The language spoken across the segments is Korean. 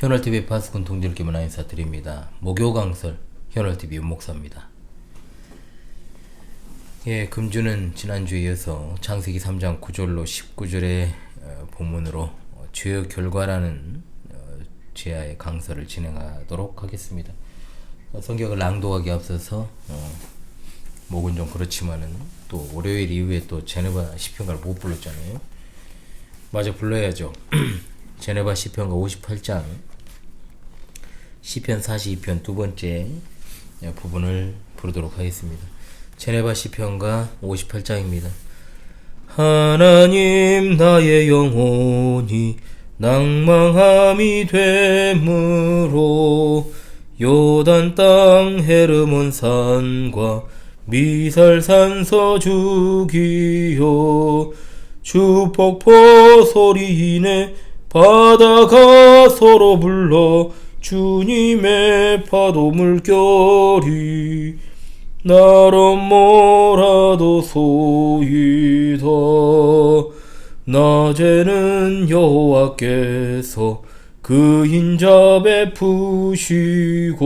현월TV 파수꾼 동지를 기문하 인사드립니다. 목요 강설 현월TV 윤목사입니다. 금주는 지난주에 이어서 창세기 3장 9절로 19절의 본문으로 죄의 결과라는 제야의 강설을 진행하도록 하겠습니다. 성경을 낭독하기 앞서서 목은 좀 그렇지만은 또 월요일 이후에 또 제네바 시편가를 못 불렀잖아요. 마저 불러야죠. 제네바 시편가 58장 시편 42편 두 번째 부분을 부르도록 하겠습니다. 제네바 시편가 58장입니다. 하나님 나의 영혼이 낭망함이 되므로 요단 땅 헤르몬 산과 미살산 서주기요 주 폭포 소리이네 바다가 서로 불러 주님의 파도 물결이 나로 몰아도 소이다. 낮에는 여호와께서 그 인자 베푸시고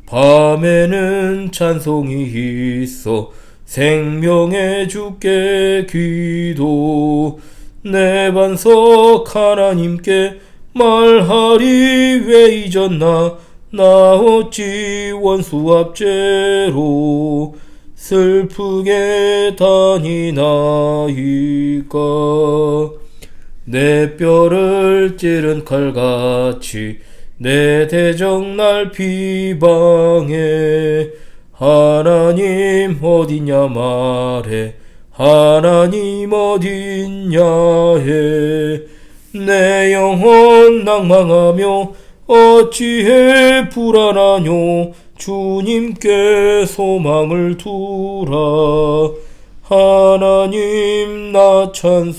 밤에는 찬송이 있어 생명의 주께 기도 내 반석 하나님께 말하리 왜 잊었나 나 어찌 원수 압제로 슬프게 다니나이까 내 뼈를 찌른 칼같이 내 대적 날 비방해 하나님 어디냐 말해 하나님 어디냐 해 내 영혼 낭망하며 어찌해 불안하뇨 주님께 소망을 두라 하나님 나 찬송하리.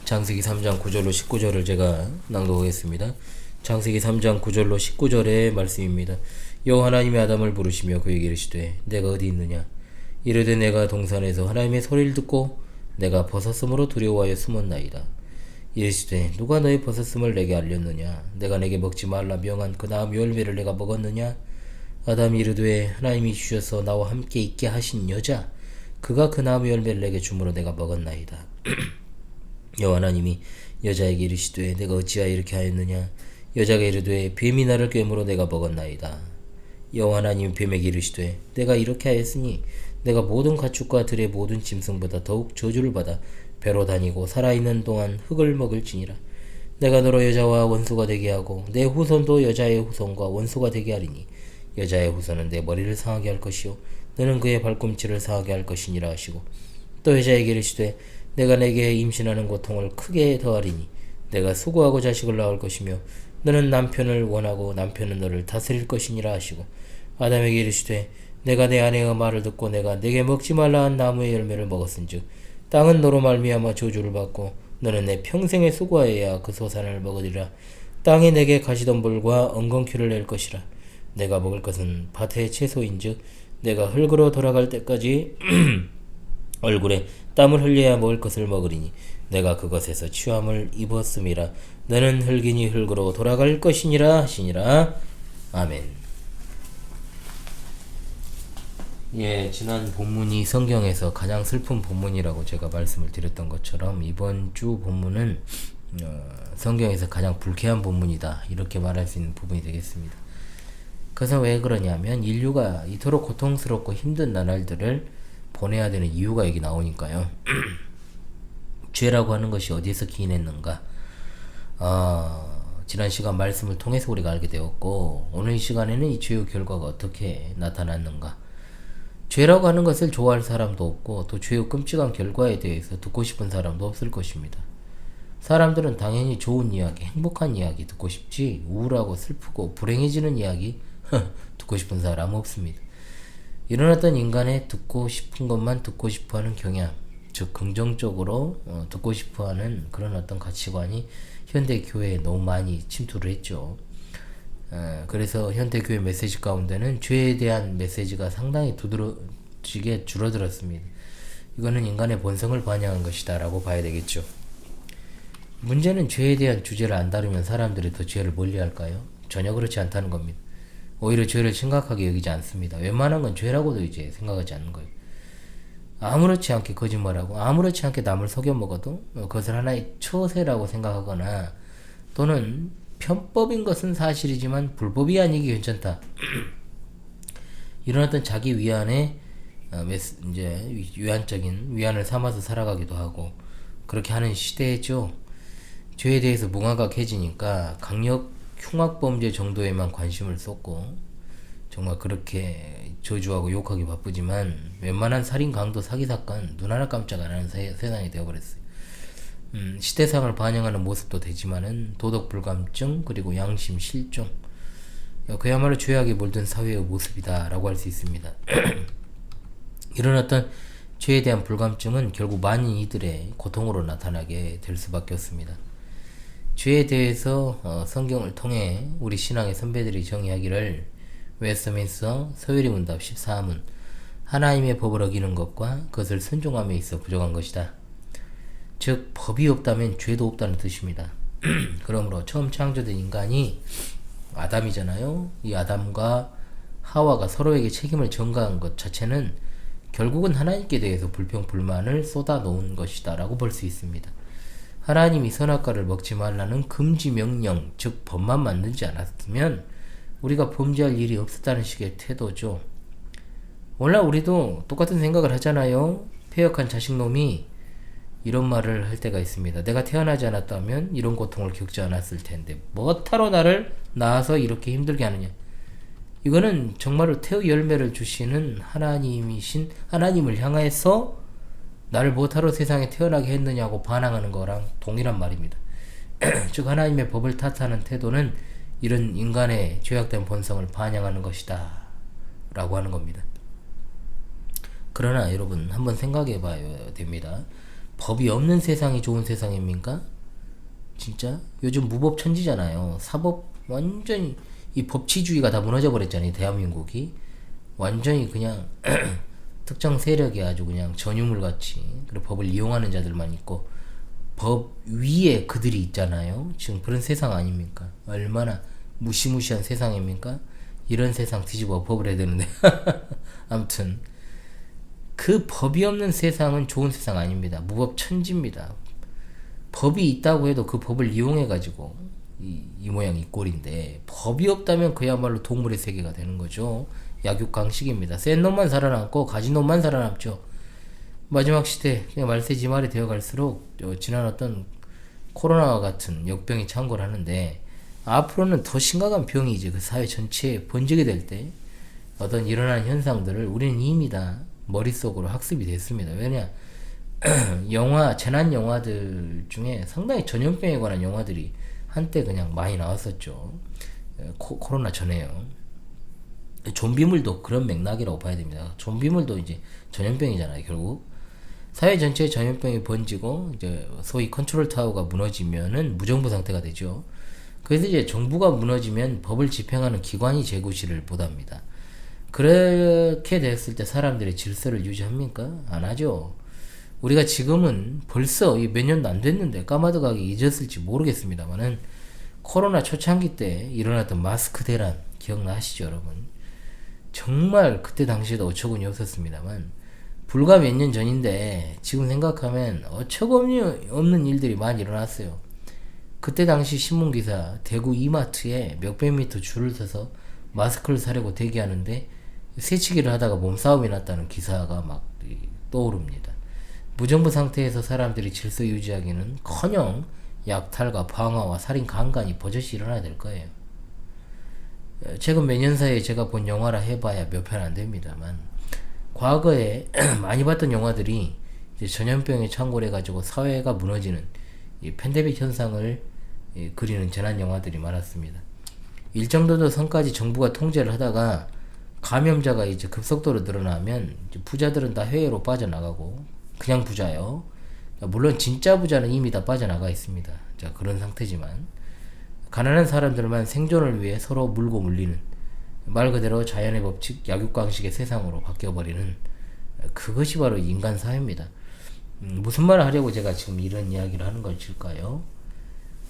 창세기 3장 9절로 19절을 제가 낭독하겠습니다. 창세기 3장 9절로 19절의 말씀입니다. 여호와 하나님이 아담을 부르시며 그에게 이르시되 내가 어디 있느냐 이르되 내가 동산에서 하나님의 소리를 듣고 내가 벗었으므로 두려워하여 숨었나이다. 이르시되 누가 너의 벗었음을 내게 알렸느냐 내가 내게 먹지 말라 명한 그 나무 열매를 내가 먹었느냐. 아담이 이르되 하나님이 주셔서 나와 함께 있게 하신 여자 그가 그 나무 열매를 내게 주므로 내가 먹었나이다. 여호와 하나님이 여자에게 이르시되 내가 어찌하여 이렇게 하였느냐. 여자가 이르되 뱀이 나를 꿰므로 내가 먹었나이다. 여호와 하나님이 뱀에게 이르시되 내가 이렇게 하였으니 내가 모든 가축과 들의 모든 짐승보다 더욱 저주를 받아 배로 다니고 살아있는 동안 흙을 먹을지니라. 내가 너로 여자와 원수가 되게 하고 내 후손도 여자의 후손과 원수가 되게 하리니 여자의 후손은 내 머리를 상하게 할 것이요 너는 그의 발꿈치를 상하게 할 것이니라 하시고 또 여자에게 이르시되 내가 내게 임신하는 고통을 크게 더하리니 내가 수고하고 자식을 낳을 것이며 너는 남편을 원하고 남편은 너를 다스릴 것이니라 하시고 아담에게 이르시되 내가 내 아내의 말을 듣고 내가 내게 먹지 말라 한 나무의 열매를 먹었은즉 땅은 너로 말미암아 저주를 받고 너는 내 평생에 수고하여야 그 소산을 먹으리라. 땅이 내게 가시덤불과 엉겅퀴를 낼 것이라. 내가 먹을 것은 밭의 채소인즉 내가 흙으로 돌아갈 때까지 얼굴에 땀을 흘려야 먹을 것을 먹으리니 내가 그것에서 취함을 입었음이라. 너는 흙이니 흙으로 돌아갈 것이니라 하시니라. 아멘. 지난 본문이 성경에서 가장 슬픈 본문이라고 제가 말씀을 드렸던 것처럼 이번 주 본문은 성경에서 가장 불쾌한 본문이다 이렇게 말할 수 있는 부분이 되겠습니다. 그래서 왜 그러냐면 인류가 이토록 고통스럽고 힘든 나날들을 보내야 되는 이유가 여기 나오니까요. 죄라고 하는 것이 어디에서 기인했는가. 지난 시간 말씀을 통해서 우리가 알게 되었고 오늘 이 시간에는 이 죄의 결과가 어떻게 나타났는가. 죄라고 하는 것을 좋아할 사람도 없고 또 죄의 끔찍한 결과에 대해서 듣고 싶은 사람도 없을 것입니다. 사람들은 당연히 좋은 이야기, 행복한 이야기 듣고 싶지 우울하고 슬프고 불행해지는 이야기 듣고 싶은 사람 없습니다. 이런 어떤 인간의 듣고 싶은 것만 듣고 싶어하는 경향, 즉 긍정적으로 듣고 싶어하는 그런 어떤 가치관이 현대 교회에 너무 많이 침투를 했죠. 그래서 현대교회 메시지 가운데는 죄에 대한 메시지가 상당히 두드러지게 줄어들었습니다. 이거는 인간의 본성을 반영한 것이다 라고 봐야 되겠죠. 문제는 죄에 대한 주제를 안 다루면 사람들이 더 죄를 멀리할까요? 전혀 그렇지 않다는 겁니다. 오히려 죄를 심각하게 여기지 않습니다. 웬만한 건 죄라고도 이제 생각하지 않는 거예요. 아무렇지 않게 거짓말하고 아무렇지 않게 남을 속여먹어도 그것을 하나의 처세라고 생각하거나 또는 편법인 것은 사실이지만 불법이 아니기 괜찮다. 이런 어떤 자기 위안에 이제 위안적인 위안을 삼아서 살아가기도 하고 그렇게 하는 시대죠. 죄에 대해서 뭉아가 캐지니까 강력 흉악범죄 정도에만 관심을 쏟고 정말 그렇게 저주하고 욕하기 바쁘지만 웬만한 살인, 강도, 사기 사건 눈 하나 깜짝 안 하는 세상이 되어버렸어요. 시대상을 반영하는 모습도 되지만은 도덕 불감증 그리고 양심 실종 그야말로 죄악에 몰든 사회의 모습이다 라고 할 수 있습니다. 이런 어떤 죄에 대한 불감증은 결국 많은 이들의 고통으로 나타나게 될 수밖에 없습니다. 죄에 대해서 성경을 통해 우리 신앙의 선배들이 정의하기를 웨스트민스터 서유리 문답 14문 하나님의 법을 어기는 것과 그것을 순종함에 있어 부족한 것이다. 즉 법이 없다면 죄도 없다는 뜻입니다. 그러므로 처음 창조된 인간이 아담이잖아요. 이 아담과 하와가 서로에게 책임을 전가한 것 자체는 결국은 하나님께 대해서 불평불만을 쏟아놓은 것이다 라고 볼 수 있습니다. 하나님이 선악과를 먹지 말라는 금지 명령, 즉 법만 만들지 않았으면 우리가 범죄할 일이 없었다는 식의 태도죠. 원래 우리도 똑같은 생각을 하잖아요. 폐역한 자식놈이 이런 말을 할 때가 있습니다. 내가 태어나지 않았다면 이런 고통을 겪지 않았을 텐데 뭐하러 나를 낳아서 이렇게 힘들게 하느냐. 이거는 정말로 태의 열매를 주시는 하나님이신 하나님을 향해서 나를 뭐하러 세상에 태어나게 했느냐고 반항하는 거랑 동일한 말입니다. 즉 하나님의 법을 탓하는 태도는 이런 인간의 죄악된 본성을 반영하는 것이다 라고 하는 겁니다. 그러나 여러분 한번 생각해 봐야 됩니다. 법이 없는 세상이 좋은 세상입니까? 진짜? 요즘 무법천지잖아요. 사법 완전히 이 법치주의가 다 무너져 버렸잖아요. 대한민국이 완전히 그냥 특정 세력이 아주 그냥 전유물 같이 그리고 법을 이용하는 자들만 있고 법 위에 그들이 있잖아요. 지금 그런 세상 아닙니까? 얼마나 무시무시한 세상입니까? 이런 세상 뒤집어 엎어버려야 되는데 아무튼 그 법이 없는 세상은 좋은 세상 아닙니다. 무법천지입니다. 법이 있다고 해도 그 법을 이용해가지고 이 모양 이 꼴인데 법이 없다면 그야말로 동물의 세계가 되는 거죠. 약육강식입니다. 센 놈만 살아남고 가진 놈만 살아남죠. 마지막 시대 그냥 말세지말이 되어갈수록 지난 어떤 코로나와 같은 역병이 창궐 하는데 앞으로는 더 심각한 병이 이제 그 사회 전체에 번지게 될 때 어떤 일어나는 현상들을 우리는 이미 다 머릿속으로 학습이 됐습니다. 왜냐 영화 재난 영화들 중에 상당히 전염병에 관한 영화들이 한때 그냥 많이 나왔었죠. 코로나 전에요. 좀비물도 그런 맥락이라고 봐야 됩니다. 좀비물도 이제 전염병이잖아요. 결국 사회 전체에 전염병이 번지고 이제 소위 컨트롤 타워가 무너지면은 무정부 상태가 되죠. 그래서 이제 정부가 무너지면 법을 집행하는 기관이 재구시를 못합니다. 그렇게 됐을 때 사람들의 질서를 유지합니까? 안 하죠. 우리가 지금은 벌써 몇 년도 안 됐는데 까마득하게 잊었을지 모르겠습니다만은 코로나 초창기 때 일어났던 마스크 대란 기억나시죠 여러분? 정말 그때 당시에도 어처구니 없었습니다만 불과 몇 년 전인데 지금 생각하면 어처구니 없는 일들이 많이 일어났어요. 그때 당시 신문기사 대구 이마트에 몇백 미터 줄을 서서 마스크를 사려고 대기하는데 새치기를 하다가 몸싸움이 났다는 기사가 막 떠오릅니다. 무정부 상태에서 사람들이 질서 유지하기는 커녕 약탈과 방화와 살인 강간이 버젓이 일어나야 될 거예요. 최근 몇 년 사이에 제가 본 영화라 해봐야 몇 편 안 됩니다만 과거에 많이 봤던 영화들이 이제 전염병에 창궐해가지고 사회가 무너지는 이 팬데믹 현상을 그리는 재난 영화들이 많았습니다. 일정 정도 선까지 정부가 통제를 하다가 감염자가 이제 급속도로 늘어나면 이제 부자들은 다 해외로 빠져나가고 그냥 부자요. 물론 진짜 부자는 이미 다 빠져나가 있습니다. 자, 그런 상태지만 가난한 사람들만 생존을 위해 서로 물고 물리는 말 그대로 자연의 법칙, 약육강식의 세상으로 바뀌어버리는 그것이 바로 인간 사회입니다. 무슨 말을 하려고 제가 지금 이런 이야기를 하는 걸까요?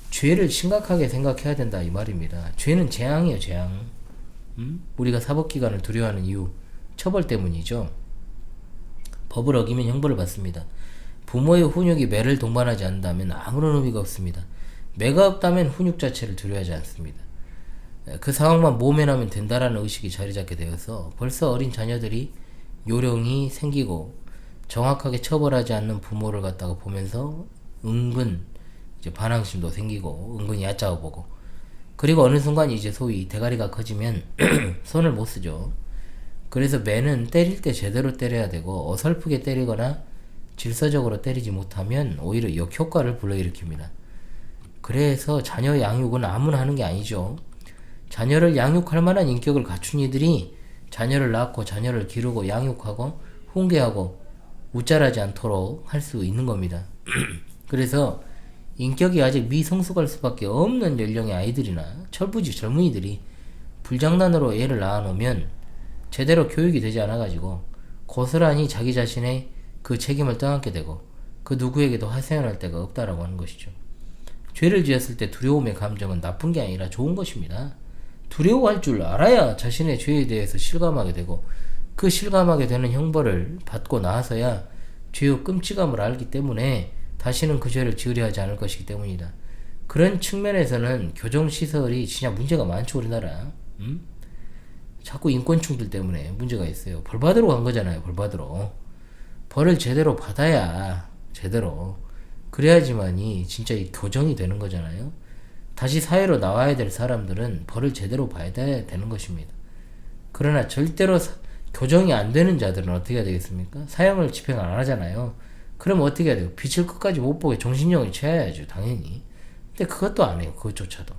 죄를 심각하게 생각해야 된다 이 말입니다. 죄는 재앙이에요, 재앙. 우리가 사법기관을 두려워하는 이유, 처벌 때문이죠. 법을 어기면 형벌을 받습니다. 부모의 훈육이 매를 동반하지 않는다면 아무런 의미가 없습니다. 매가 없다면 훈육 자체를 두려워하지 않습니다. 그 상황만 모면하면 된다라는 의식이 자리 잡게 되어서 벌써 어린 자녀들이 요령이 생기고 정확하게 처벌하지 않는 부모를 갖다가 보면서 은근 이제 반항심도 생기고 은근히 얕잡아 보고, 그리고 어느 순간 이제 소위 대가리가 커지면 손을 못 쓰죠. 그래서 매는 때릴 때 제대로 때려야 되고 어설프게 때리거나 질서적으로 때리지 못하면 오히려 역효과를 불러일으킵니다. 그래서 자녀 양육은 아무나 하는 게 아니죠. 자녀를 양육할 만한 인격을 갖춘 이들이 자녀를 낳고 자녀를 기르고 양육하고 훈계하고 웃잘하지 않도록 할 수 있는 겁니다. 그래서 인격이 아직 미성숙할 수밖에 없는 연령의 아이들이나 철부지 젊은이들이 불장난으로 애를 낳아놓으면 제대로 교육이 되지 않아가지고 고스란히 자기 자신의 그 책임을 떠안게 되고 그 누구에게도 하소연할 데가 없다라고 하는 것이죠. 죄를 지었을 때 두려움의 감정은 나쁜 게 아니라 좋은 것입니다. 두려워할 줄 알아야 자신의 죄에 대해서 실감하게 되고 그 실감하게 되는 형벌을 받고 나서야 죄의 끔찍함을 알기 때문에 다시는 그 죄를 지으려 하지 않을 것이기 때문이다. 그런 측면에서는 교정시설이 진짜 문제가 많죠, 우리나라. 자꾸 인권충들 때문에 문제가 있어요. 벌 받으러 간 거잖아요, 벌 받으러. 벌을 제대로 받아야, 제대로. 그래야지만이 진짜 이 교정이 되는 거잖아요. 다시 사회로 나와야 될 사람들은 벌을 제대로 봐야 되는 것입니다. 그러나 절대로 교정이 안 되는 자들은 어떻게 해야 되겠습니까? 사형을 집행 안 하잖아요. 그럼 어떻게 해야 돼요? 빛을 끝까지 못 보게 정신력을 취해야죠, 당연히. 근데 그것도 안 해요, 그것조차도.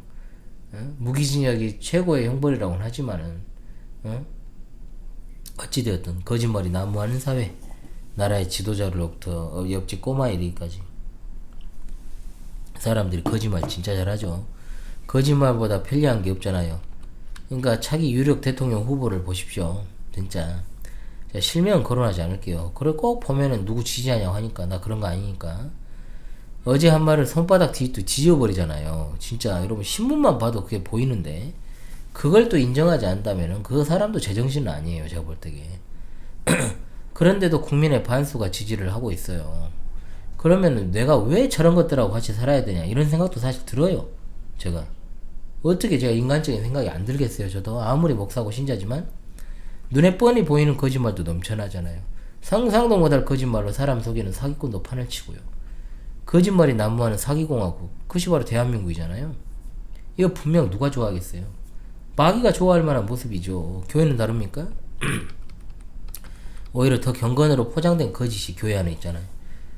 무기징역이 최고의 형벌이라고는 하지만은, 어찌되었든 거짓말이 난무하는 사회, 나라의 지도자로부터 옆집 꼬마이리까지 사람들이 거짓말 진짜 잘하죠. 거짓말보다 편리한 게 없잖아요. 그러니까 차기 유력 대통령 후보를 보십시오. 진짜 실명 거론하지 않을게요. 그걸 꼭 보면은 누구 지지하냐고 하니까 나 그런 거 아니니까. 어제 한 말을 손바닥 뒤집도 뒤집어버리잖아요. 진짜 여러분 신문만 봐도 그게 보이는데 그걸 또 인정하지 않다면은 그 사람도 제정신은 아니에요, 제가 볼 때게. 그런데도 국민의 반수가 지지를 하고 있어요. 그러면 내가 왜 저런 것들하고 같이 살아야 되냐 이런 생각도 사실 들어요. 제가 어떻게 제가 인간적인 생각이 안 들겠어요. 저도 아무리 목사고 신자지만 눈에 뻔히 보이는 거짓말도 넘쳐나잖아요. 상상도 못할 거짓말로 사람 속이는 사기꾼도 판을 치고요. 거짓말이 난무하는 사기공화국, 그것이 바로 대한민국이잖아요. 이거 분명 누가 좋아하겠어요. 마귀가 좋아할 만한 모습이죠. 교회는 다릅니까? 오히려 더 경건으로 포장된 거짓이 교회 안에 있잖아요.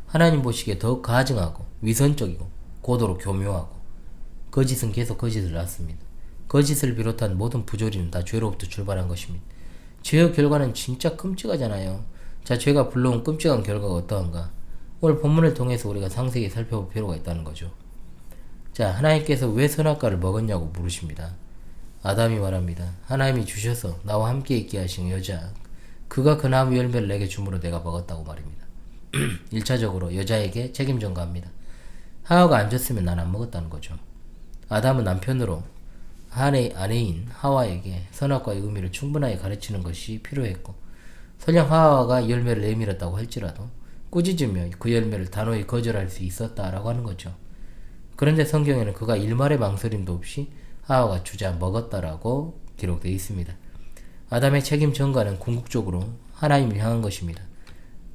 하나님 보시기에 더 가증하고 위선적이고 고도로 교묘하고 거짓은 계속 거짓을 낳습니다. 거짓을 비롯한 모든 부조리는 다 죄로부터 출발한 것입니다. 죄의 결과는 진짜 끔찍하잖아요. 자, 죄가 불러온 끔찍한 결과가 어떠한가? 오늘 본문을 통해서 우리가 상세히 살펴볼 필요가 있다는 거죠. 자, 하나님께서 왜 선악과를 먹었냐고 물으십니다. 아담이 말합니다. 하나님이 주셔서 나와 함께 있게 하신 여자, 그가 그 나무 열매를 내게 주므로 내가 먹었다고 말입니다. 1차적으로 여자에게 책임 전가합니다. 하와가 안 줬으면 난 안 먹었다는 거죠. 아담은 남편으로 아내인 하와에게 선악과의 의미를 충분하게 가르치는 것이 필요했고, 설령 하와가 열매를 내밀었다고 할지라도 꾸짖으며 그 열매를 단호히 거절할 수 있었다라고 하는 거죠. 그런데 성경에는 그가 일말의 망설임도 없이 하와가 주자 먹었다라고 기록되어 있습니다. 아담의 책임 전가는 궁극적으로 하나님을 향한 것입니다.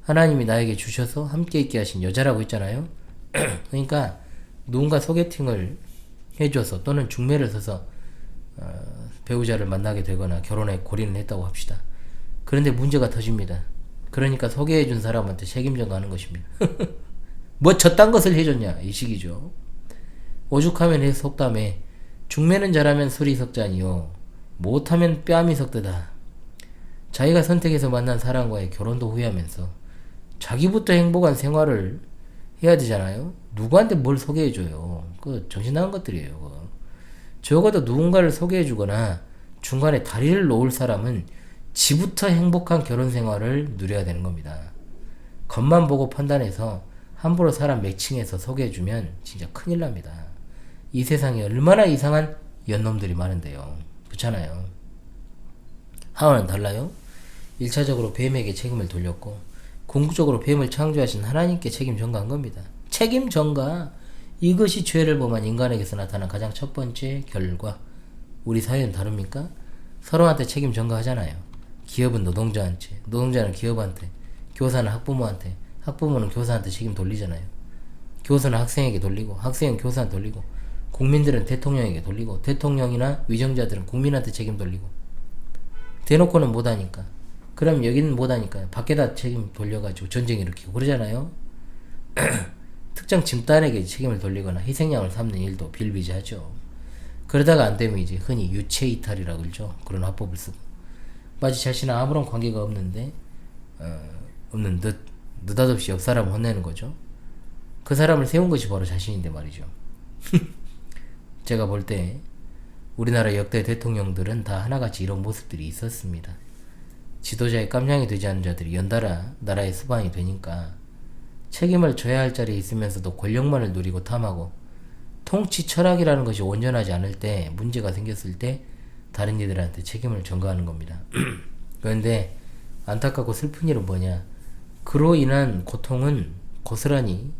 하나님이 나에게 주셔서 함께 있게 하신 여자라고 했잖아요. 그러니까 누군가 소개팅을 해줘서 또는 중매를 서서 배우자를 만나게 되거나 결혼에 골인을 했다고 합시다. 그런데 문제가 터집니다. 그러니까 소개해준 사람한테 책임 전가하는 것입니다. 뭐 저딴 것을 해줬냐 이 식이죠. 오죽하면 해 속담에 중매는 잘하면 술이 석잔이요 못하면 뺨이 석드다. 자기가 선택해서 만난 사람과의 결혼도 후회하면서 자기부터 행복한 생활을 해야 되잖아요. 누구한테 뭘 소개해줘요. 그 정신 나간 것들이에요. 그거. 적어도 누군가를 소개해주거나 중간에 다리를 놓을 사람은 지부터 행복한 결혼 생활을 누려야 되는 겁니다. 겉만 보고 판단해서 함부로 사람 매칭해서 소개해주면 진짜 큰일 납니다. 이 세상에 얼마나 이상한 연놈들이 많은데요. 그렇잖아요. 하와는 달라요. 1차적으로 뱀에게 책임을 돌렸고 궁극적으로 뱀을 창조하신 하나님께 책임 전가한 겁니다. 책임 전가, 이것이 죄를 범한 인간에게서 나타난 가장 첫 번째 결과. 우리 사회는 다릅니까? 서로한테 책임 전가하잖아요. 기업은 노동자한테, 노동자는 기업한테, 교사는 학부모한테, 학부모는 교사한테 책임 돌리잖아요. 교사는 학생에게 돌리고, 학생은 교사한테 돌리고, 국민들은 대통령에게 돌리고, 대통령이나 위정자들은 국민한테 책임 돌리고. 대놓고는 못하니까. 그럼 여기는 못하니까 밖에다 책임 돌려가지고 전쟁 일으키고 그러잖아요. 특정 집단에게 책임을 돌리거나 희생양을 삼는 일도 비일비재하죠. 그러다가 안 되면 이제 흔히 유체이탈이라고 그러죠. 그런 화법을 쓰고 마치 자신은 아무런 관계가 없는데 없는 듯 느닷없이 옆 사람을 혼내는 거죠. 그 사람을 세운 것이 바로 자신인데 말이죠. 제가 볼 때 우리나라 역대 대통령들은 다 하나같이 이런 모습들이 있었습니다. 지도자의 깜냥이 되지 않은 자들이 연달아 나라의 수반이 되니까 책임을 져야 할 자리에 있으면서도 권력만을 누리고 탐하고 통치 철학이라는 것이 온전하지 않을 때, 문제가 생겼을 때 다른 이들한테 책임을 전가하는 겁니다. 그런데 안타깝고 슬픈 일은 뭐냐, 그로 인한 고통은 고스란히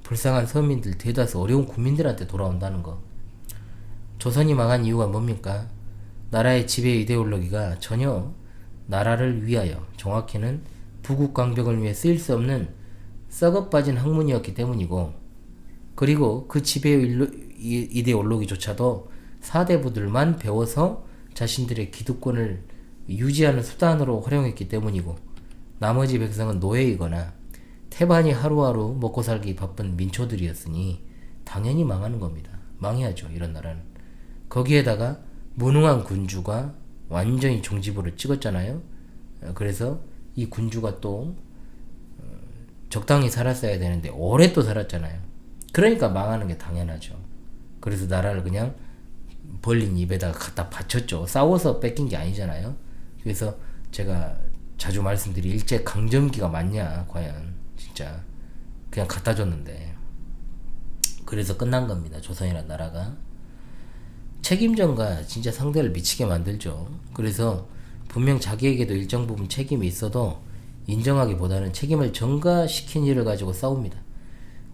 불쌍한 서민들, 대다수 어려운 국민들한테 돌아온다는 거. 조선이 망한 이유가 뭡니까? 나라의 지배 이데올로기가 전혀 나라를 위하여, 정확히는 부국강병을 위해 쓰일 수 없는 썩어빠진 학문이었기 때문이고, 그리고 그 지배 이데올로기조차도 사대부들만 배워서 자신들의 기득권을 유지하는 수단으로 활용했기 때문이고, 나머지 백성은 노예이거나 태반이 하루하루 먹고 살기 바쁜 민초들이었으니 당연히 망하는 겁니다. 망해야죠, 이런 나라는. 거기에다가 무능한 군주가 완전히 종지부를 찍었잖아요. 그래서 이 군주가 또 적당히 살았어야 되는데 오래 또 살았잖아요. 그러니까 망하는 게 당연하죠. 그래서 나라를 그냥 벌린 입에다가 갖다 바쳤죠. 싸워서 뺏긴 게 아니잖아요. 그래서 제가 자주 말씀드린 일제 강점기가 맞냐, 과연. 진짜 그냥 갖다 줬는데. 그래서 끝난 겁니다, 조선이라는 나라가. 책임전가 진짜 상대를 미치게 만들죠. 그래서 분명 자기에게도 일정 부분 책임이 있어도 인정하기보다는 책임을 전가시킨 일을 가지고 싸웁니다.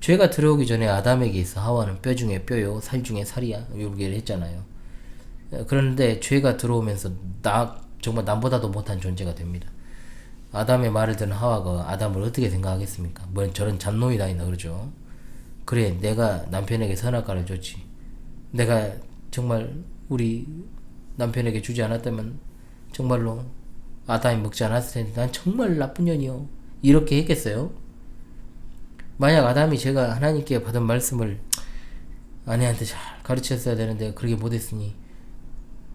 죄가 들어오기 전에 아담에게 있어 하와는 뼈 중에 뼈요, 살 중에 살이야, 이렇게 했잖아요. 그런데 죄가 들어오면서 정말 남보다도 못한 존재가 됩니다. 아담의 말을 듣는 하와가 아담을 어떻게 생각하겠습니까? 뭐 저런 잡놈이다 이나 그러죠. 그래, 내가 남편에게 선악과를 줬지. 내가 정말 우리 남편에게 주지 않았다면 정말로 아담이 먹지 않았을 텐데 난 정말 나쁜 년이요, 이렇게 했겠어요? 만약 아담이 제가 하나님께 받은 말씀을 아내한테 잘 가르쳤어야 되는데 그렇게 못했으니,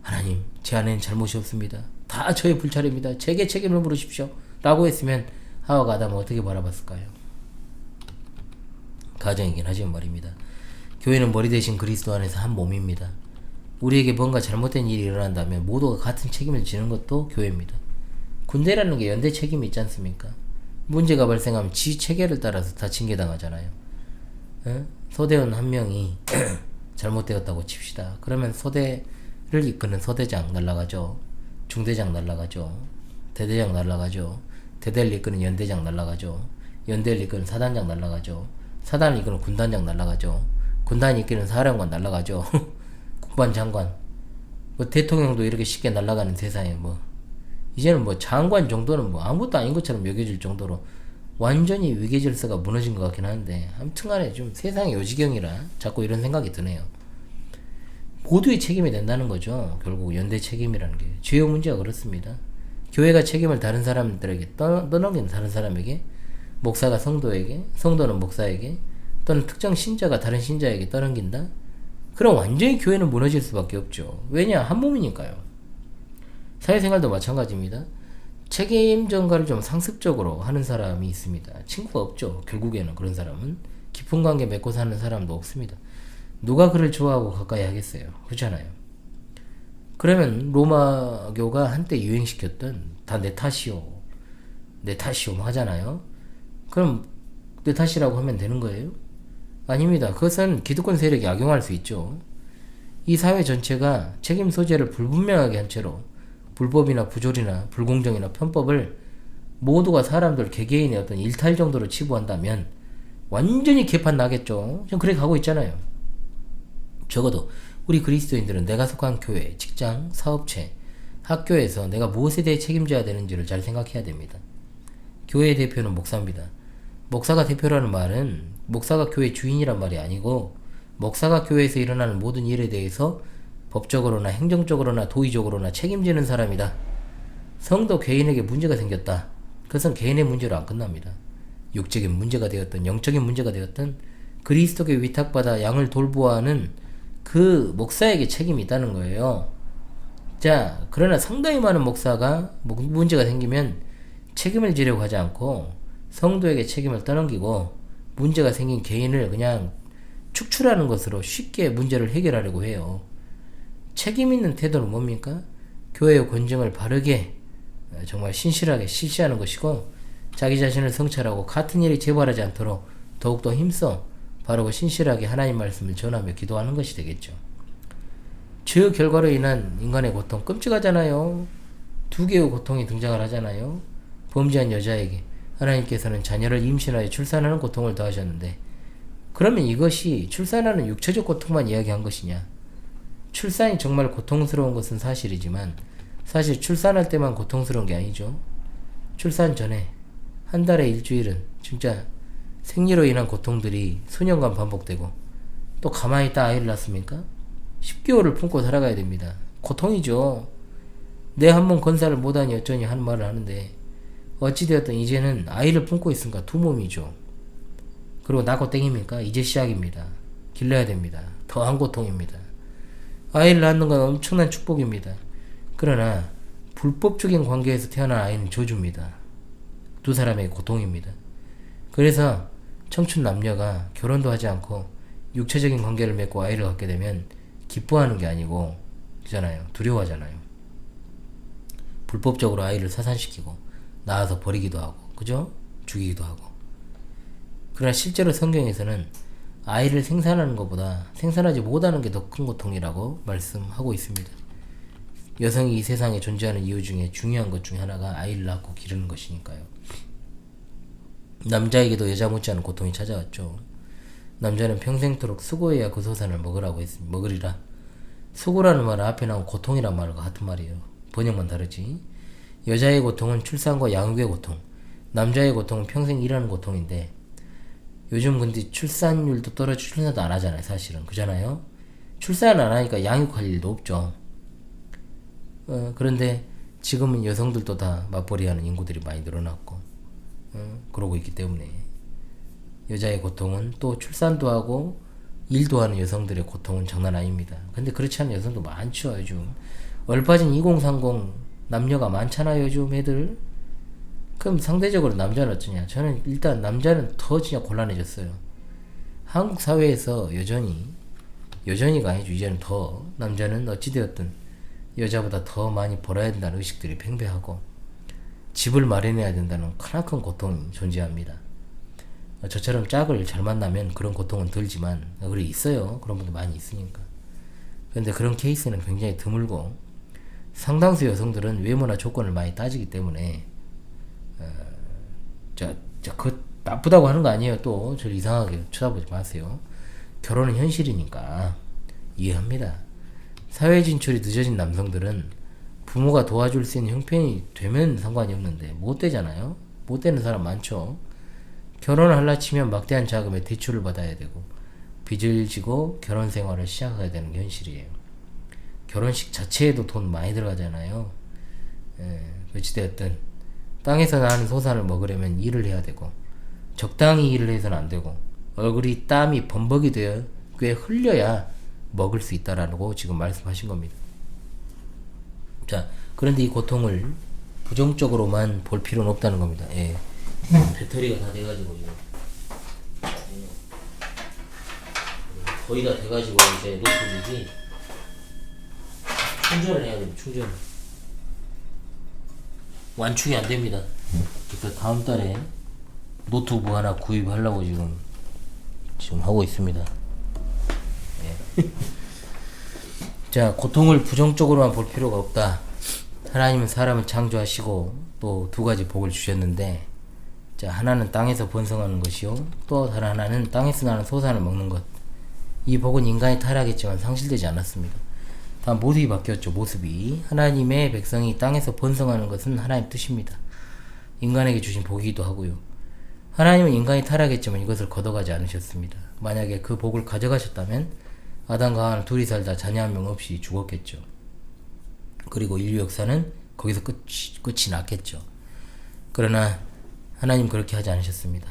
하나님, 제 아내는 잘못이 없습니다, 다 저의 불찰입니다, 제게 책임을 물으십시오 라고 했으면 하와가 아담을 어떻게 바라봤을까요? 가정이긴 하지만 말입니다. 교회는 머리 대신 그리스도 안에서 한 몸입니다. 우리에게 뭔가 잘못된 일이 일어난다면 모두가 같은 책임을 지는 것도 교회입니다. 군대라는 게 연대 책임이 있지 않습니까? 문제가 발생하면 지 체계를 따라서 다 징계당하잖아요. 소대원 한 명이 잘못되었다고 칩시다. 그러면 소대를 이끄는 소대장 날라가죠. 중대장 날라가죠. 대대장 날라가죠. 대대를 이끄는 연대장 날라가죠. 연대를 이끄는 사단장 날라가죠. 사단을 이끄는 군단장 날라가죠. 군단을 이끄는 사령관 날라가죠. 국방장관, 뭐 대통령도 이렇게 쉽게 날아가는 세상에 뭐 이제는 뭐 장관 정도는 뭐 아무것도 아닌 것처럼 여겨질 정도로 완전히 위계질서가 무너진 것 같긴 한데, 아무튼간에 좀 세상의 요지경이라 자꾸 이런 생각이 드네요. 모두의 책임이 된다는 거죠. 결국 연대 책임이라는 게 주요 문제가 그렇습니다. 교회가 책임을 다른 사람들에게 떠넘기는, 다른 사람에게, 목사가 성도에게, 성도는 목사에게, 또는 특정 신자가 다른 신자에게 떠넘긴다? 그럼 완전히 교회는 무너질 수밖에 없죠. 왜냐? 한 몸이니까요. 사회생활도 마찬가지입니다. 책임 전가를 좀 상습적으로 하는 사람이 있습니다. 친구가 없죠. 결국에는 그런 사람은 깊은 관계 맺고 사는 사람도 없습니다. 누가 그를 좋아하고 가까이 하겠어요? 그렇잖아요. 그러면 로마교가 한때 유행시켰던 다 내 탓이요. 내 탓이요. 뭐 하잖아요. 그럼 내 탓이라고 하면 되는 거예요? 아닙니다. 그것은 기득권 세력이 악용할 수 있죠. 이 사회 전체가 책임 소재를 불분명하게 한 채로 불법이나 부조리나 불공정이나 편법을 모두가 사람들 개개인의 어떤 일탈 정도로 치부한다면 완전히 개판 나겠죠. 지금 그렇게 가고 있잖아요. 적어도 우리 그리스도인들은 내가 속한 교회, 직장, 사업체, 학교에서 내가 무엇에 대해 책임져야 되는지를 잘 생각해야 됩니다. 교회의 대표는 목사입니다. 목사가 대표라는 말은 목사가 교회 주인이란 말이 아니고 목사가 교회에서 일어나는 모든 일에 대해서 법적으로나 행정적으로나 도의적으로나 책임지는 사람이다. 성도 개인에게 문제가 생겼다. 그것은 개인의 문제로 안 끝납니다. 육적인 문제가 되었든 영적인 문제가 되었든 그리스도께 위탁받아 양을 돌보아 하는 그 목사에게 책임이 있다는 거예요. 자, 그러나 상당히 많은 목사가 문제가 생기면 책임을 지려고 하지 않고 성도에게 책임을 떠넘기고 문제가 생긴 개인을 그냥 축출하는 것으로 쉽게 문제를 해결하려고 해요. 책임 있는 태도는 뭡니까? 교회의 권정을 바르게 정말 신실하게 실시하는 것이고 자기 자신을 성찰하고 같은 일이 재발하지 않도록 더욱더 힘써 바르고 신실하게 하나님 말씀을 전하며 기도하는 것이 되겠죠. 그 결과로 인한 인간의 고통 끔찍하잖아요. 두 개의 고통이 등장을 하잖아요. 범죄한 여자에게 하나님께서는 자녀를 임신하여 출산하는 고통을 더하셨는데 그러면 이것이 출산하는 육체적 고통만 이야기한 것이냐? 출산이 정말 고통스러운 것은 사실이지만 사실 출산할 때만 고통스러운 게 아니죠. 출산 전에 한 달에 일주일은 진짜 생리로 인한 고통들이 수년간 반복되고 또 가만히 있다 아이를 낳습니까? 10개월을 품고 살아가야 됩니다. 고통이죠. 내 한 몸 건사를 못하니 어쩌니 하는 말을 하는데 어찌되었든 이제는 아이를 품고 있으니까 두 몸이죠. 그리고 낳고 땡입니까? 이제 시작입니다. 길러야 됩니다. 더한 고통입니다. 아이를 낳는 건 엄청난 축복입니다. 그러나 불법적인 관계에서 태어난 아이는 저주입니다. 두 사람의 고통입니다. 그래서 청춘 남녀가 결혼도 하지 않고 육체적인 관계를 맺고 아이를 갖게 되면 기뻐하는 게 아니고 그잖아요. 두려워하잖아요. 불법적으로 아이를 사산시키고 낳아서 버리기도 하고 그죠? 죽이기도 하고. 그러나 실제로 성경에서는 아이를 생산하는 것보다 생산하지 못하는 게 더 큰 고통이라고 말씀하고 있습니다. 여성이 이 세상에 존재하는 이유 중에 중요한 것 중에 하나가 아이를 낳고 기르는 것이니까요. 남자에게도 여자 못지않은 고통이 찾아왔죠. 남자는 평생토록 수고해야 그 소산을 먹으리라. 수고라는 말은 앞에 나온 고통이란 말과 같은 말이에요. 번역만 다르지. 여자의 고통은 출산과 양육의 고통, 남자의 고통은 평생 일하는 고통인데 요즘 근데 출산율도 떨어지고 출산도 안 하잖아요. 사실은 그잖아요. 출산 안 하니까 양육할 일도 없죠. 그런데 지금은 여성들도 다 맞벌이하는 인구들이 많이 늘어났고 그러고 있기 때문에 여자의 고통은 또 출산도 하고 일도 하는 여성들의 고통은 장난 아닙니다. 근데 그렇지 않은 여성도 많죠. 요즘 얼빠진 2030 남녀가 많잖아요. 요즘 애들. 그럼 상대적으로 남자는 어쩌냐? 저는 일단 남자는 더 진짜 곤란해졌어요. 한국 사회에서 여전히가 아니죠. 이제는 더 남자는 어찌되었든 여자보다 더 많이 벌어야 된다는 의식들이 팽배하고 집을 마련해야 된다는 크나큰 고통이 존재합니다. 저처럼 짝을 잘 만나면 그런 고통은 들지만 그래 있어요. 그런 분들 많이 있으니까. 그런데 그런 케이스는 굉장히 드물고 상당수 여성들은 외모나 조건을 많이 따지기 때문에 그 나쁘다고 하는 거 아니에요. 또 저를 이상하게 쳐다보지 마세요. 결혼은 현실이니까 이해합니다. 사회 진출이 늦어진 남성들은 부모가 도와줄 수 있는 형편이 되면 상관이 없는데 못 되잖아요. 못 되는 사람 많죠. 결혼을 하려 치면 막대한 자금에 대출을 받아야 되고 빚을 지고 결혼 생활을 시작해야 되는 게 현실이에요. 결혼식 자체에도 돈 많이 들어가잖아요. 어찌되었든 땅에서 나는 소산을 먹으려면 일을 해야 되고 적당히 일을 해서는 안 되고 얼굴이 땀이 범벅이 되어 꽤 흘려야 먹을 수 있다라고 지금 말씀하신 겁니다. 자, 그런데 이 고통을 부정적으로만 볼 필요는 없다는 겁니다. 예. 배터리가 다 돼가지고 거의 다 돼가지고 이제 노트북이 충전을 해야 됩니다. 충전. 완충이 안 됩니다. 그래서 다음 달에 노트북 하나 구입하려고 지금 하고 있습니다. 예. 자, 고통을 부정적으로만 볼 필요가 없다. 하나님은 사람을 창조하시고 또 두 가지 복을 주셨는데, 자, 하나는 땅에서 번성하는 것이요, 또 다른 하나는 땅에서 나는 소산을 먹는 것. 이 복은 인간이 타락했지만 상실되지 않았습니다. 다만 모습이 바뀌었죠. 모습이. 하나님의 백성이 땅에서 번성하는 것은 하나님 뜻입니다. 인간에게 주신 복이기도 하고요. 하나님은 인간이 타락했지만 이것을 걷어가지 않으셨습니다. 만약에 그 복을 가져가셨다면 아담과 하와는 둘이 살다 자녀 한 명 없이 죽었겠죠. 그리고 인류 역사는 거기서 끝이 났겠죠. 그러나 하나님 그렇게 하지 않으셨습니다.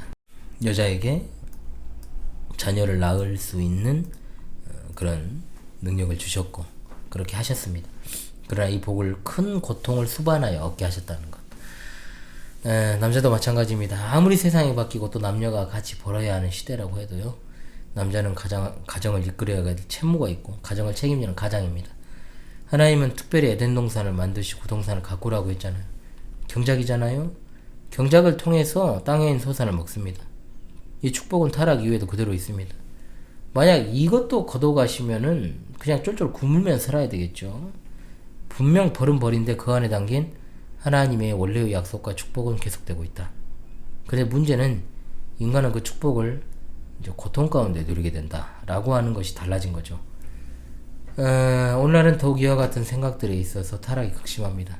여자에게 자녀를 낳을 수 있는 그런 능력을 주셨고 그렇게 하셨습니다. 그러나 이 복을 큰 고통을 수반하여 얻게 하셨다는 것. 남자도 마찬가지입니다. 아무리 세상이 바뀌고 또 남녀가 같이 벌어야 하는 시대라고 해도요, 남자는 가정을 이끌어야 할 채무가 있고 가정을 책임지는 가장입니다. 하나님은 특별히 에덴 동산을 만드시고 그 동산을 가꾸라고 했잖아요. 경작이잖아요. 경작을 통해서 땅에 있는 소산을 먹습니다. 이 축복은 타락 이후에도 그대로 있습니다. 만약 이것도 걷어가시면은 그냥 쫄쫄 굶으면 살아야 되겠죠. 분명 벌은 벌인데 그 안에 담긴 하나님의 원래의 약속과 축복은 계속되고 있다. 그런데 문제는 인간은 그 축복을 이제 고통 가운데 누리게 된다 라고 하는 것이 달라진 거죠. 오늘날은 더욱 이와 같은 생각들에 있어서 타락이 극심합니다.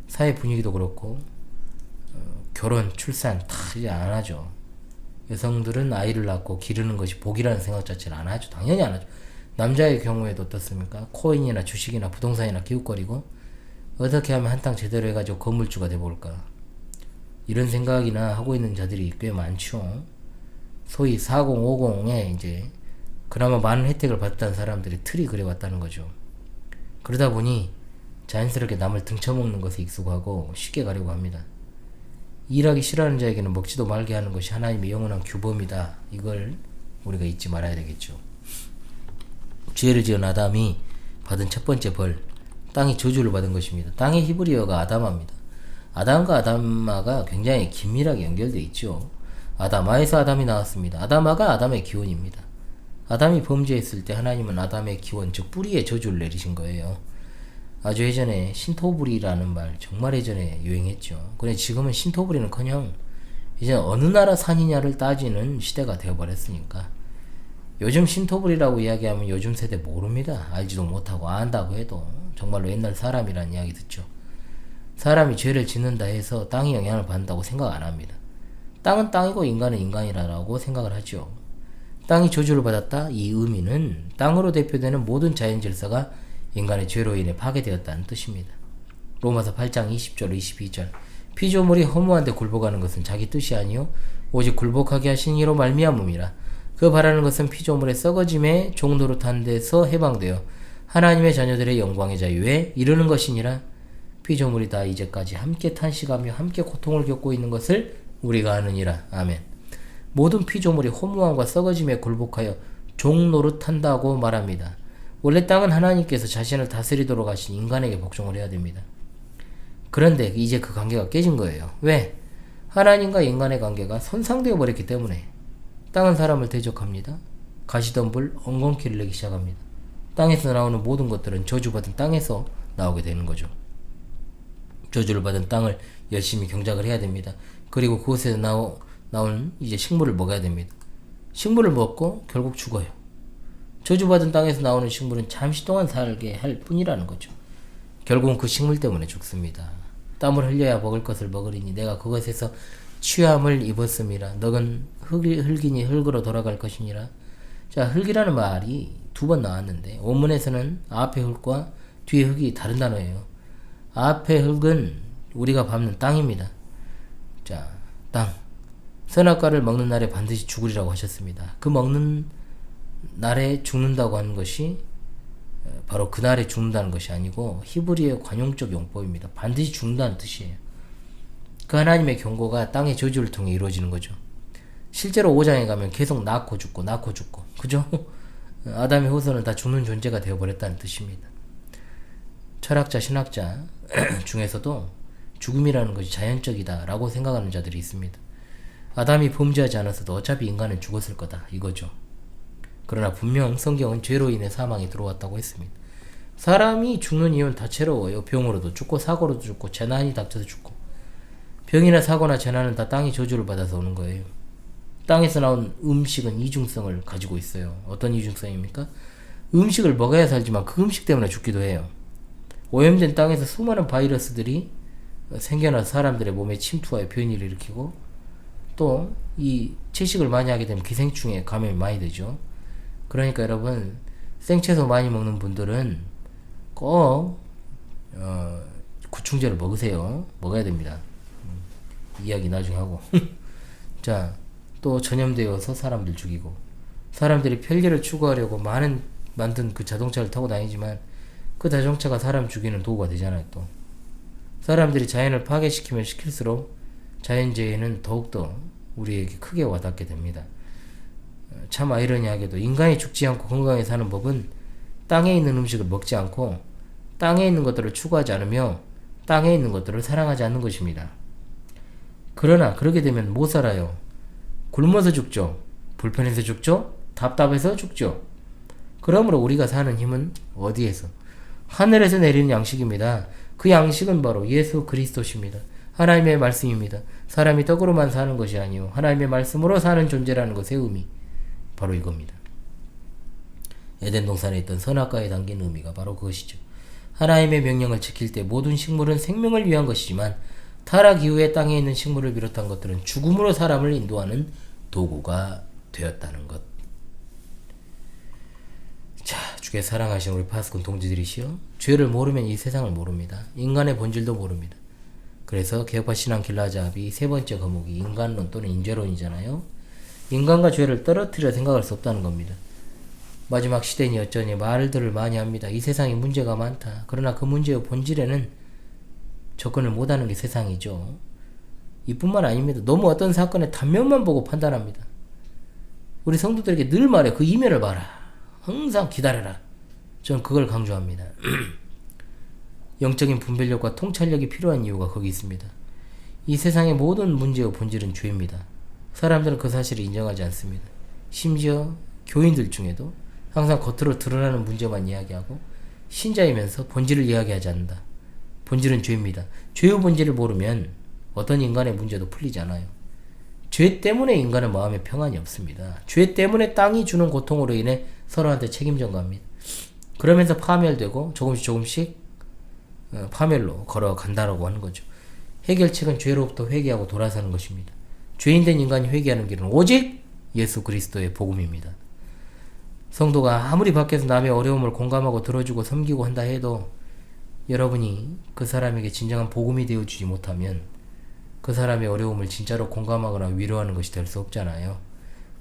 사회 분위기도 그렇고 결혼, 출산 다 이제 안 하죠. 여성들은 아이를 낳고 기르는 것이 복이라는 생각 자체를 안 하죠. 당연히 안 하죠. 남자의 경우에도 어떻습니까? 코인이나 주식이나 부동산이나 기웃거리고 어떻게 하면 한 땅 제대로 해가지고 건물주가 돼볼까, 이런 생각이나 하고 있는 자들이 꽤 많죠. 소위 4050에 이제 그나마 많은 혜택을 받았다는 사람들이 틀이 그래왔다는 거죠. 그러다 보니 자연스럽게 남을 등쳐먹는 것에 익숙하고 쉽게 가려고 합니다. 일하기 싫어하는 자에게는 먹지도 말게 하는 것이 하나님의 영원한 규범이다. 이걸 우리가 잊지 말아야 되겠죠. 죄를 지은 아담이 받은 첫 번째 벌, 땅이 저주를 받은 것입니다. 땅의 히브리어가 아담아입니다. 아담과 아담아가 굉장히 긴밀하게 연결되어 있죠. 아담아에서 아담이 나왔습니다. 아담아가 아담의 기원입니다. 아담이 범죄했을 때 하나님은 아담의 기원, 즉 뿌리에 저주를 내리신 거예요. 아주 예전에 신토부리라는 말 정말 예전에 유행했죠. 그런데 지금은 신토부리는커녕 이제 어느 나라 산이냐를 따지는 시대가 되어버렸으니까 요즘 신토부리라고 이야기하면 요즘 세대 모릅니다. 알지도 못하고 안다고 해도 정말로 옛날 사람이라는 이야기 듣죠. 사람이 죄를 짓는다 해서 땅이 영향을 받는다고 생각 안 합니다. 땅은 땅이고 인간은 인간이라고 생각을 하죠. 땅이 저주를 받았다, 이 의미는 땅으로 대표되는 모든 자연 질서가 인간의 죄로 인해 파괴되었다는 뜻입니다. 로마서 8장 20절 22절 피조물이 허무한데 굴복하는 것은 자기 뜻이 아니요 오직 굴복하게 하신 이로 말미암음이라. 그 바라는 것은 피조물의 썩어짐의 종노릇한 데서 해방되어 하나님의 자녀들의 영광의 자유에 이르는 것이니라. 피조물이 다 이제까지 함께 탄식하며 함께 고통을 겪고 있는 것을 우리가 아느니라. 아멘. 모든 피조물이 허무함과 썩어짐에 굴복하여 종노릇한다고 말합니다. 원래 땅은 하나님께서 자신을 다스리도록 하신 인간에게 복종을 해야 됩니다. 그런데 이제 그 관계가 깨진 거예요. 왜? 하나님과 인간의 관계가 손상되어 버렸기 때문에 땅은 사람을 대적합니다. 가시덤불, 엉겅퀴를 내기 시작합니다. 땅에서 나오는 모든 것들은 저주받은 땅에서 나오게 되는 거죠. 저주를 받은 땅을 열심히 경작을 해야 됩니다. 그리고 그곳에서 나온 이제 식물을 먹어야 됩니다. 식물을 먹고 결국 죽어요. 저주받은 땅에서 나오는 식물은 잠시 동안 살게 할 뿐이라는 거죠. 결국은 그 식물 때문에 죽습니다. 땀을 흘려야 먹을 것을 먹으리니 내가 그것에서 취함을 입었음이라. 너는 흙이니 흙으로 돌아갈 것이니라. 자, 흙이라는 말이 두 번 나왔는데 원문에서는 앞에 흙과 뒤에 흙이 다른 단어예요. 앞에 흙은 우리가 밟는 땅입니다. 자, 땅. 선악과를 먹는 날에 반드시 죽으리라고 하셨습니다. 그 먹는 날에 죽는다고 하는 것이 바로 그날에 죽는다는 것이 아니고 히브리의 관용적 용법입니다. 반드시 죽는다는 뜻이에요. 그 하나님의 경고가 땅의 저주를 통해 이루어지는 거죠. 실제로 5장에 가면 계속 낳고 죽고 그죠? 아담의 후손은 다 죽는 존재가 되어버렸다는 뜻입니다. 철학자, 신학자 중에서도 죽음이라는 것이 자연적이다 라고 생각하는 자들이 있습니다. 아담이 범죄하지 않았어도 어차피 인간은 죽었을 거다 이거죠. 그러나 분명 성경은 죄로 인해 사망이 들어왔다고 했습니다. 사람이 죽는 이유는 다채로워요. 병으로도 죽고 사고로도 죽고 재난이 닥쳐서 죽고, 병이나 사고나 재난은 다 땅이 저주를 받아서 오는 거예요. 땅에서 나온 음식은 이중성을 가지고 있어요. 어떤 이중성입니까? 음식을 먹어야 살지만 그 음식 때문에 죽기도 해요. 오염된 땅에서 수많은 바이러스들이 생겨나서 사람들의 몸에 침투하여 변이를 일으키고, 또 이 채식을 많이 하게 되면 기생충에 감염이 많이 되죠. 그러니까 여러분, 생채소 많이 먹는 분들은 꼭 구충제를 먹으세요. 먹어야 됩니다. 이야기 나중에 하고. 자, 또 전염되어서 사람들 죽이고, 사람들이 편리를 추구하려고 만든 그 자동차를 타고 다니지만 그 자동차가 사람 죽이는 도구가 되잖아요. 또 사람들이 자연을 파괴시키면 시킬수록 자연재해는 더욱더 우리에게 크게 와닿게 됩니다. 참 아이러니하게도 인간이 죽지 않고 건강하게 사는 법은 땅에 있는 음식을 먹지 않고 땅에 있는 것들을 추구하지 않으며 땅에 있는 것들을 사랑하지 않는 것입니다. 그러나 그렇게 되면 못 살아요. 굶어서 죽죠. 불편해서 죽죠. 답답해서 죽죠. 그러므로 우리가 사는 힘은 어디에서? 하늘에서 내리는 양식입니다. 그 양식은 바로 예수 그리스도십니다. 하나님의 말씀입니다. 사람이 떡으로만 사는 것이 아니요 하나님의 말씀으로 사는 존재라는 것의 의미, 바로 이겁니다. 에덴 동산에 있던 선악과에 담긴 의미가 바로 그것이죠. 하나님의 명령을 지킬 때 모든 식물은 생명을 위한 것이지만 타락 이후에 땅에 있는 식물을 비롯한 것들은 죽음으로 사람을 인도하는 도구가 되었다는 것. 자, 주께 사랑하신 우리 파스콘 동지들이시여, 죄를 모르면 이 세상을 모릅니다. 인간의 본질도 모릅니다. 그래서 개혁파 신앙 길라잡이 세 번째 과목이 인간론 또는 인죄론이잖아요. 인간과 죄를 떨어뜨려 생각할 수 없다는 겁니다. 마지막 시대니 어쩌니 말들을 많이 합니다. 이 세상에 문제가 많다. 그러나 그 문제의 본질에는 접근을 못하는 게 세상이죠. 이뿐만 아닙니다. 너무 어떤 사건의 단면만 보고 판단합니다. 우리 성도들에게 늘 말해, 그 이면을 봐라. 항상 기다려라. 저는 그걸 강조합니다. 영적인 분별력과 통찰력이 필요한 이유가 거기 있습니다. 이 세상의 모든 문제의 본질은 죄입니다. 사람들은 그 사실을 인정하지 않습니다. 심지어 교인들 중에도 항상 겉으로 드러나는 문제만 이야기하고 신자이면서 본질을 이야기하지 않는다. 본질은 죄입니다. 죄의 본질을 모르면 어떤 인간의 문제도 풀리지 않아요. 죄 때문에 인간은 마음에 평안이 없습니다. 죄 때문에 땅이 주는 고통으로 인해 서로한테 책임 전가합니다. 그러면서 파멸되고 조금씩 파멸로 걸어간다라고 하는 거죠. 해결책은 죄로부터 회개하고 돌아서는 것입니다. 죄인된 인간이 회개하는 길은 오직 예수 그리스도의 복음입니다. 성도가 아무리 밖에서 남의 어려움을 공감하고 들어주고 섬기고 한다 해도 여러분이 그 사람에게 진정한 복음이 되어주지 못하면 그 사람의 어려움을 진짜로 공감하거나 위로하는 것이 될 수 없잖아요.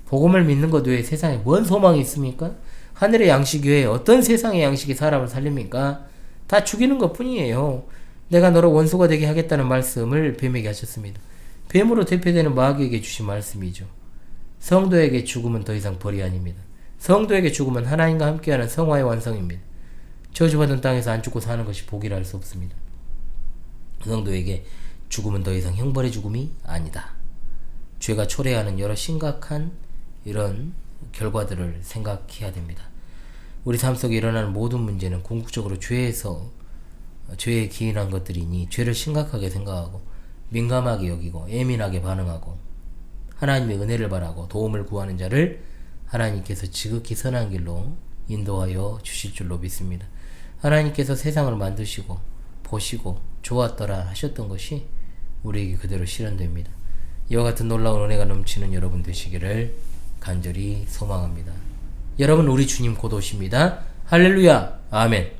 복음을 믿는 것 외에 세상에 뭔 소망이 있습니까? 하늘의 양식 외에 어떤 세상의 양식이 사람을 살립니까? 다 죽이는 것 뿐이에요. 내가 너로 원수가 되게 하겠다는 말씀을 뱀에게 하셨습니다. 뱀으로 대표되는 마귀에게 주신 말씀이죠. 성도에게 죽음은 더 이상 벌이 아닙니다. 성도에게 죽음은 하나님과 함께하는 성화의 완성입니다. 저주받은 땅에서 안 죽고 사는 것이 복이라 할 수 없습니다. 성도에게 죽음은 더 이상 형벌의 죽음이 아니다. 죄가 초래하는 여러 심각한 이런 결과들을 생각해야 됩니다. 우리 삶 속에 일어나는 모든 문제는 궁극적으로 죄에 기인한 것들이니 죄를 심각하게 생각하고 민감하게 여기고 예민하게 반응하고 하나님의 은혜를 바라고 도움을 구하는 자를 하나님께서 지극히 선한 길로 인도하여 주실 줄로 믿습니다. 하나님께서 세상을 만드시고 보시고 좋았더라 하셨던 것이 우리에게 그대로 실현됩니다. 이와 같은 놀라운 은혜가 넘치는 여러분 되시기를 간절히 소망합니다. 여러분, 우리 주님 곧 오십니다. 할렐루야. 아멘.